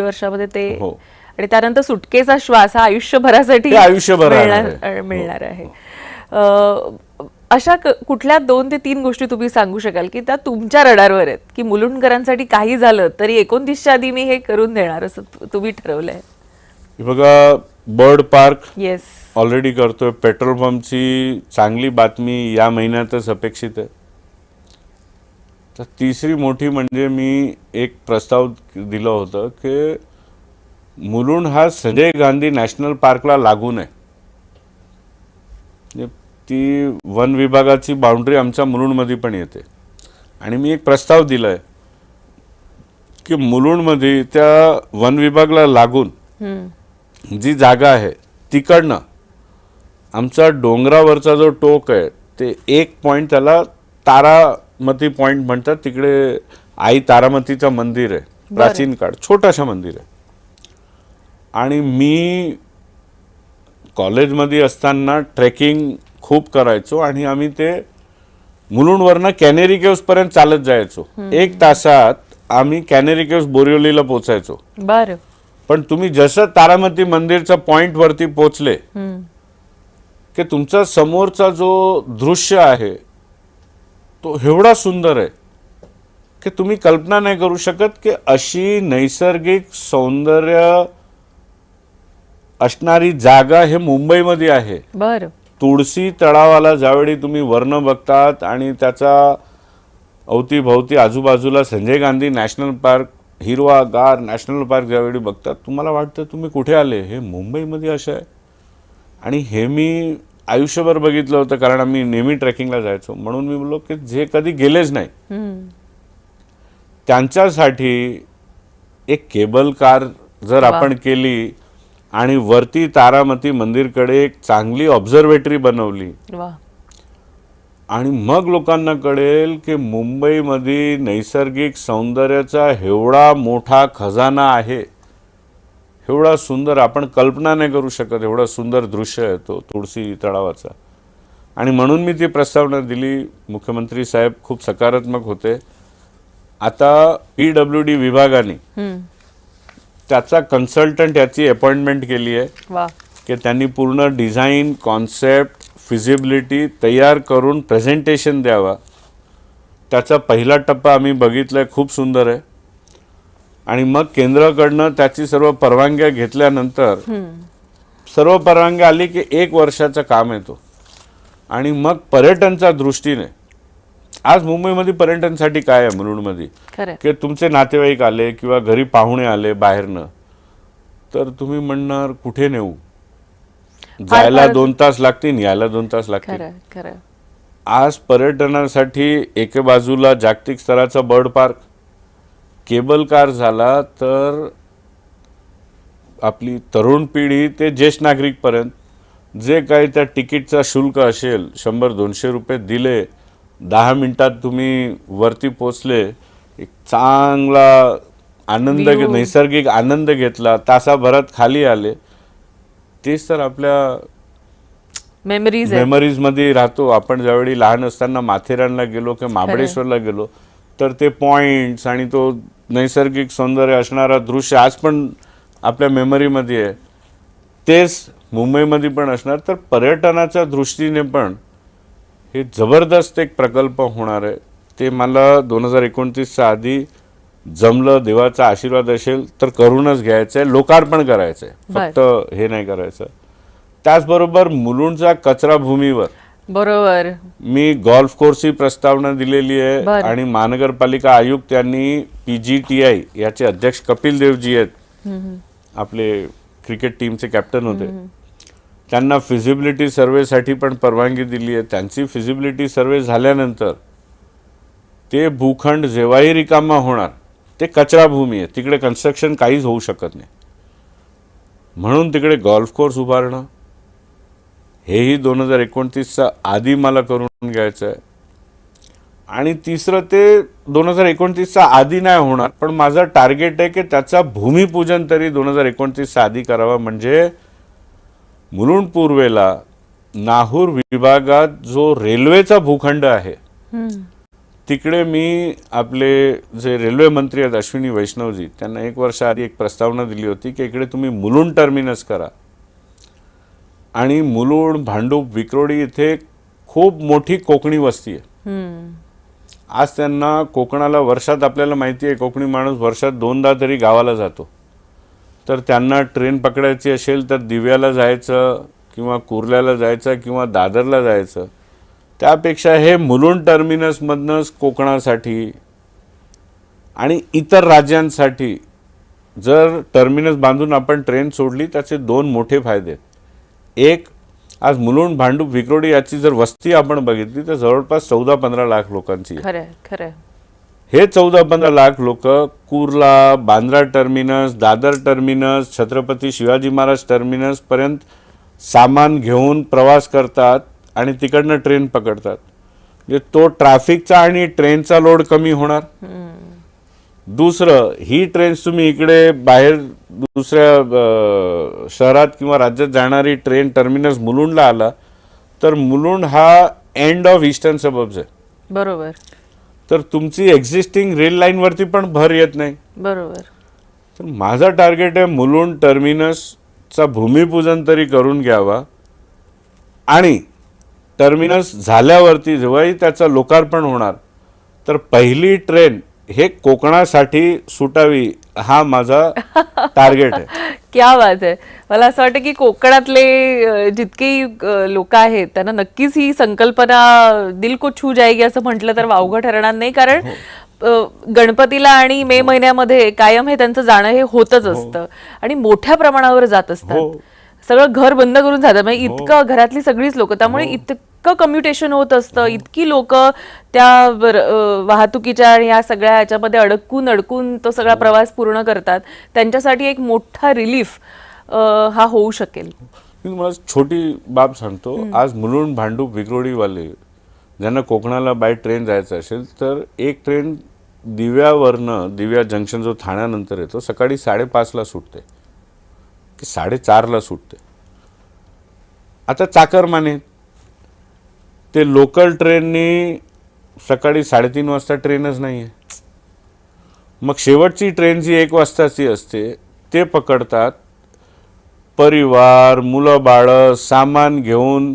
वर्षामध्ये ते हो. आणि त्यानंतर सुटकेचा श्वास हा आयुष्यभरासाठी ते आयुष्यभरासाठी आहे. मिळणार आहे. अशा कुठल्या 2 ते 3 गोष्टी तुम्ही सांगू शकाल की त्या तुमच्या रडारवर आहेत की मुलुंडकरांसाठी काही झालं तरी 29च्या आधी मी हे करून देणार असं तुम्ही ठरवलंय? बघा, बर्ड पार्क येस, ऑलरेडी करतोय. पेट्रोल पंपची चांगली बातमी या महिन्यातच अपेक्षित आहे. तर तिसरी मोठी म्हणजे मी एक प्रस्ताव दिलं होतं की मुलुंड हा संजय गांधी नॅशनल पार्कला लागून आहे. ती वन विभागाची बाउंड्री आमच्या मुलुंडमध्ये पण येते आणि मी एक प्रस्ताव दिला आहे की मुलुंडमध्ये त्या वन विभागाला लागून जी जागा आहे तिकडनं आमचा डोंगरावरचा जो टोक आहे ते एक पॉईंट त्याला तारामती पॉईंट म्हणतात. तिकडे आई तारामतीचं मंदिर आहे, प्राचीन काळ, छोटासा मंदिर आहे. आणि मी कॉलेजमध्ये असताना ट्रेकिंग खूप करायचो आणि आम्ही ते मुलुंडवरनं कॅनेरी केव्स पर्यंत चालत जायचो. 1 तासात आम्ही कॅनेरी केव्स बोरिवलीला पोचायचो. बरं. पण तुम्ही जसं तारामती मंदिरच्या पॉइंट वरती पोचले की तुमचा समोरचा जो दृश्य आहे तो एवढा सुंदर आहे की तुम्ही कल्पना नाही करू शकत की अशी नैसर्गिक सौंदर्य असणारी जागा हे मुंबईमध्ये आहे. बरं. तुळशी तळावाला ज्यावेळी तुम्ही वर्ण बघतात आणि त्याचा अवतीभवती आजूबाजूला संजय गांधी नॅशनल पार्क, हिरवागार नॅशनल पार्क ज्यावेळी बघतात तुम्हाला वाटतं तुम्ही कुठे आले, हे मुंबईमध्ये असं आहे. आणि हे मी आयुष्यभर बघितलं होतं कारण आम्ही नेहमी ट्रेकिंगला जायचो. म्हणून मी बोललो की जे कधी गेलेच नाही त्यांच्यासाठी एक केबल कार जर आपण केली आणि वरती तारामती मंदिरकडे एक चांगली ऑब्झर्वेटरी बनवली आणि मग लोकांना कळेल की मुंबईमध्ये नैसर्गिक सौंदर्याचा एवढा मोठा खजाना आहे, एवढा सुंदर, आपण कल्पना नाही करू शकत एवढा सुंदर दृश्य आहे तो तुळशी तळावाचा. आणि म्हणून मी ती प्रस्तावना दिली. मुख्यमंत्री साहेब खूप सकारात्मक होते. आता PWD विभागाने त्याचा कन्सल्टंट याची अपॉइंटमेंट केली आहे की त्यांनी पूर्ण डिझाईन, कॉन्सेप्ट, फिजिबिलिटी तयार करून प्रेझेंटेशन द्यावा. त्याचा पहिला टप्पा आम्ही बघितलाय, खूप सुंदर आहे. आणि मग केंद्राकडनं त्याची सर्व परवानग्या घेतल्यानंतर सर्व परवानग्या आली की 1 वर्षाचं काम येतो. आणि मग पर्यटनच्या दृष्टीने आज मुंबईमध्ये पर्यटनसाठी काय आहे मुलुंडमध्ये की तुमचे नातेवाईक आले किंवा घरी पाहुणे आले बाहेरनं तर तुम्ही म्हणणार कुठे नेऊ, जायला 2 तास लागतील, यायला 2 तास लागतील. आज पर्यटनासाठी एके बाजूला जागतिक स्तराचा बर्ड पार्क, केबल कार झाला तर आपली तरुण पिढी ते ज्येष्ठ नागरिक पर्यंत जे काही त्या तिकीटचा शुल्क असेल 100-200 रुपये दिले, 10 मिनिटात तुम्ही वरती पोचले, एक चांगला आनंद, नैसर्गिक आनंद घेतला, तासाभरात खाली आले. तेच तर आपल्या मेमरीज मध्ये राहतो. आपण ज्यावेळी लहान असताना माथेरानला गेलो किंवा महाबळेश्वरला गेलो तर ते पॉइंट्स आणि तो नैसर्गिक सौंदर्य असणारा दृश्य आज पण आपल्या मेमरीमध्ये आहे. तेच मुंबईमध्ये पण असणार. तर पर्यटनाच्या दृष्टीने पण हे जबरदस्त एक प्रकल्प होणार आहे. ते मला 2029च्या आधी जमलं, देवाचा आशीर्वाद असेल तर करूनच घ्यायचं आहे, लोकार्पण करायचं आहे, फक्त हे नाही करायचं. त्याचबरोबर मुलुंडच्या कचरा भूमीवर बरोबर मी गोल्फ कोर्सची प्रस्तावना दिलेली आहे आणि महानगरपालिका आयुक्त यांनी PGTI याचे अध्यक्ष कपिल देवजी आहेत, आपले क्रिकेट टीमचे कॅप्टन होते, त्यांना फिजिबिलिटी सर्वेसाठी पण परवानगी दिली आहे. त्यांची फिजिबिलिटी सर्वे झाल्यानंतर ते भूखंड जेव्हाही रिकामा होणार ते कचरा भूमी आहे, तिकडे कन्स्ट्रक्शन काहीच होऊ शकत नाही. म्हणून तिकडे गोल्फ कोर्स उभारणं हेही 2029च्या आधी मला करून घ्यायचं आहे. आणि तिसरं ते 2029च्या आधी नाही होणार, पण माझं टार्गेट आहे की त्याचा भूमिपूजन तरी 2029च्या आधी करावा. म्हणजे मुलुंड पूर्वेला नाहूर विभागात जो रेल्वेचा भूखंड आहे तिकडे मी आपले जे रेल्वे मंत्री आहेत अश्विनी वैष्णवजी, त्यांना 1 वर्ष आधी एक प्रस्तावना दिली होती की इकडे तुम्ही मुलुंड टर्मिनस करा. आणि मुलुंड, भांडूप, विक्रोळी इथे खूप मोठी कोकणी वस्ती आहे. आज त्यांना कोकणाला वर्षात, आपल्याला माहिती आहे कोकणी माणूस वर्षात 2दा तरी गावाला जातो. तर त्यांना ट्रेन पकडायची असेल तर दिव्याला जायचं किंवा कुर्ल्याला जायचं किंवा दादरला जायचं. त्यापेक्षा हे मुलुंड टर्मिनसमधनंच कोकणासाठी आणि इतर राज्यांसाठी जर टर्मिनस बांधून आपण ट्रेन सोडली, त्याचे 2 मोठे फायदे आहेत. एक, आज मुलुंड, भांडूप, विक्रोळी याची जर वस्ती आपण बघितली तर जवळपास 14-15 लाख लोकांची आहे. खरंय खरंय. हे 14-15 लाख लोक Kurla, Bandra terminus, Dadar terminus, Chhatrapati Shivaji Maharaj terminus पर्यंत सामान घेऊन प्रवास करतात आणि तिकडनं ट्रेन पकडतात. म्हणजे तो ट्रॅफिकचा आणि ट्रेनचा लोड कमी होणार. दुसरं, ही ट्रेन्स तुम्ही इकडे बाहेर दुसऱ्या शहरात किंवा राज्यात जाणारी ट्रेन टर्मिनस मुलुंडला आला तर मुलुंड हा एंड ऑफ ईस्टर्न सबब्स आहे. बरोबर. तर तुमची एक्झिस्टिंग रेल लाईनवरती पण भर येत नाही. बरोबर. तर माझा टार्गेट आहे मुलुंड टर्मिनसचा भूमिपूजन तरी करून घ्यावा आणि टर्मिनस झाल्यावरती जेव्हाही त्याचं लोकार्पण होणार तर पहिली ट्रेन हे कोकणासाठी सुटावी, हा माझा टार्गेट आहे. क्या बात आहे. मला असं वाटतं की कोकणातले जितके लोक आहेत त्यांना नक्कीच ही संकल्पना दिल को छू जाएगी असं म्हटलं तर वावगं ठरणार नाही. कारण गणपतीला आणि मे महिन्यामध्ये कायम हे त्यांचं जाणं हे होतच असतं आणि मोठ्या प्रमाणावर जात असतात. सगळं घर बंद करून जातात, म्हणजे इतकं घरातली सगळीच लोक, त्यामुळे इतकं कम्युटेशन होत असतं, इतकी लोक त्या वाहतुकीच्या आणि या सगळ्या ह्याच्यामध्ये अडकून तो सगळा प्रवास पूर्ण करतात. त्यांच्यासाठी एक मोठा रिलीफ हा होऊ शकेल. मी तुम्हाला छोटी बाब सांगतो. आज मुलुंड, भांडूप, विक्रोळीवाले ज्यांना कोकणाला बाय ट्रेन जायचं असेल तर एक ट्रेन दिव्या जंक्शन जो ठाण्यानंतर येतो सकाळी 5:30ला सुटते की 4:30ला सुटते. आता चाकरमाने ते लोकल ट्रेननी सकाळी 3:30 वाजता ट्रेनच नाही आहे. मग शेवटची ट्रेन जी 1 वाजताची असते ते पकडतात. परिवार, मुलं बाळं, सामान घेऊन